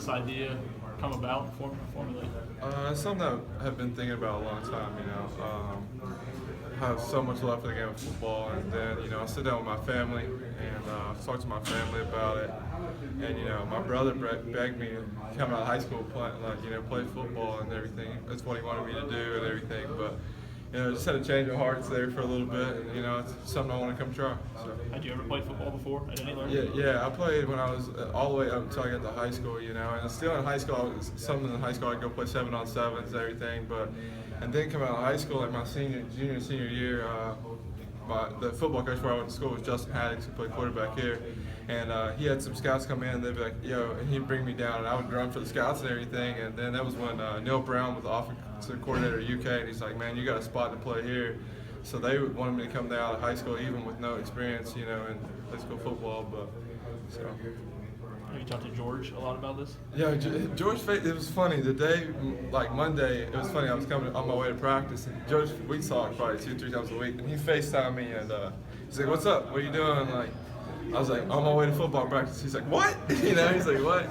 this idea come about, formulate? It's something that I've been thinking about a long time. I have so much love for the game of football, and then I sit down with my family and talk to my family about it. And my brother begged me to come out of high school, play football and everything. That's what he wanted me to do and everything. But just had a change of hearts there for a little bit, and it's something I want to come try. So. Had you ever played football before at any level? Yeah. I played when I was all the way up until I got to high school. And still in high school, in high school I'd go play 7-on-7s and everything. And then come out of high school, like my senior year, the football coach where I went to school was Justin Haddix, who played quarterback here. And he had some scouts come in, and they'd be like, yo, and he'd bring me down, and I would run for the scouts and everything. And then that was when Neil Brown was the offensive coordinator at UK, and he's like, man, you got a spot to play here. So they wanted me to come down out of high school, even with no experience, in high school football. Have you talked to George a lot about this? Yeah, George, it was funny. The day, like Monday, it was funny. I was coming on my way to practice, and George, we talk probably 2-3 times a week, and he FaceTimed me, and he's like, what's up? What are you doing? I was like, on my way to football practice. He's like, what? He's like, what?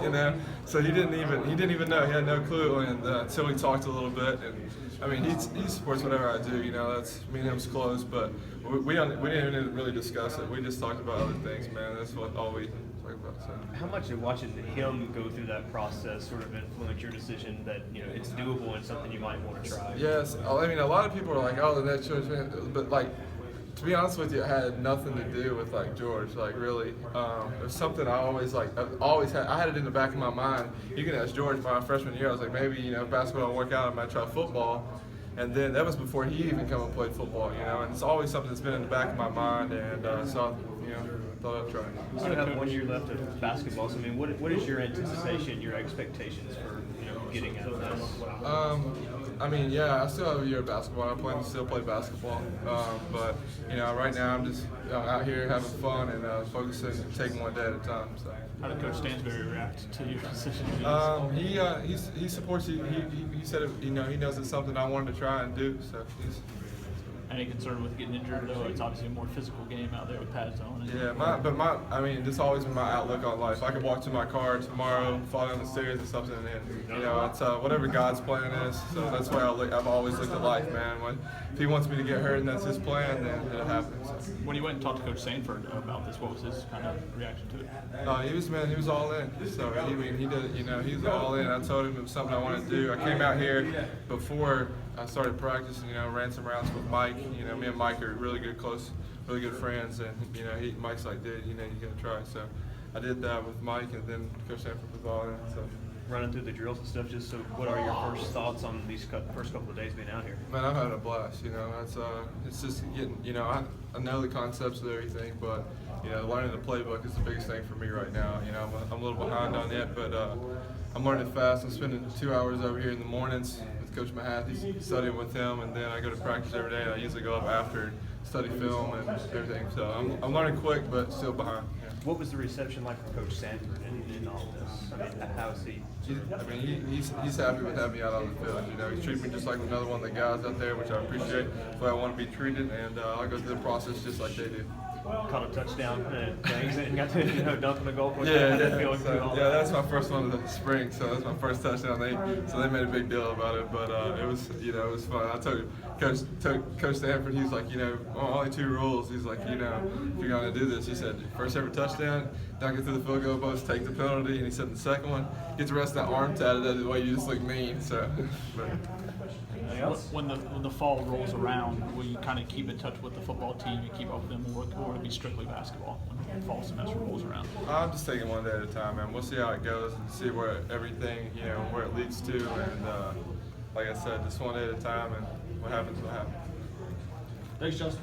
So he didn't even know. He had no clue, and until we talked a little bit. And I mean, he supports whatever I do. That's me and him's close, but we didn't even really discuss it. We just talked about other things, man. That's all we talked about. So. How much did watching him go through that process sort of influence your decision that it's doable and something you might want to try? Yes, I mean, a lot of people are like, oh, the next George fan, but to be honest with you, it had nothing to do with George. Really, it was something I always had. I had it in the back of my mind. You can ask George. My freshman year, I was like, maybe basketball will work out. I might try football. And then that was before he even come and played football. And it's always something that's been in the back of my mind. And so thought I'd try. You still have 1 year left of basketball. So I mean, what is your anticipation, your expectations for getting out of this? I mean, yeah, I still have a year of basketball. I plan to still play basketball, but right now I'm just out here having fun and focusing, taking one day at a time. So. How did Coach Stansberry react to your decision? He supports. He said he knows it's something I wanted to try and do. So he's. Any concern with getting injured, though? It's obviously a more physical game out there with pads on. I mean, this has always been my outlook on life. I could walk to my car tomorrow, fall down the stairs or something, and it's whatever God's plan is. So that's why I've always looked at life, man. If He wants me to get hurt and that's His plan, then it'll happen. So. When you went and talked to Coach Sanford about this, what was his kind of reaction to it? He was all in. So he did. He was all in. I told him it was something I wanted to do. I came out here before I started practicing. Ran some rounds with Mike. Me and Mike are really good friends, and Mike's like, dude, you gotta try. So I did that with Mike, and then Coach Sanford was all in. So running through the drills and stuff. Just so, what are your first thoughts on these first couple of days being out here? Man, I've had a blast. It's just getting. I know the concepts of everything, but learning the playbook is the biggest thing for me right now. I'm a little behind on it, but I'm learning fast. I'm spending 2 hours over here in the mornings with Coach Mahaffey, studying with him, and then I go to practice every day. And I usually go up after and study film and everything. So I'm learning quick, but still behind. Yeah. What was the reception like from Coach Sanford in all this? I mean, how is he? He's happy with having me out on the field. He's treating me just like another one of the guys out there, which I appreciate. That's why I want to be treated, and I go through the process just like they do. Caught a touchdown and got to dunk on the goal post. That's my first one of the spring, so that's my first touchdown. They made a big deal about it, but it was fun. I told Coach Stanford, he's like, only 2 rules. He's like, if you're gonna do this, he said, first ever touchdown, dunk it through the field goal post, take the penalty, and he said the second one, get the rest of that arm tatted that way you just look mean. So. When the fall rolls around, will you kind of keep in touch with the football team and keep up with them, or will it be strictly basketball when the fall semester rolls around? I'm just taking one day at a time, man. We'll see how it goes and see where everything, where it leads to, and like I said, just one day at a time, and what happens will happen. Thanks, Justin.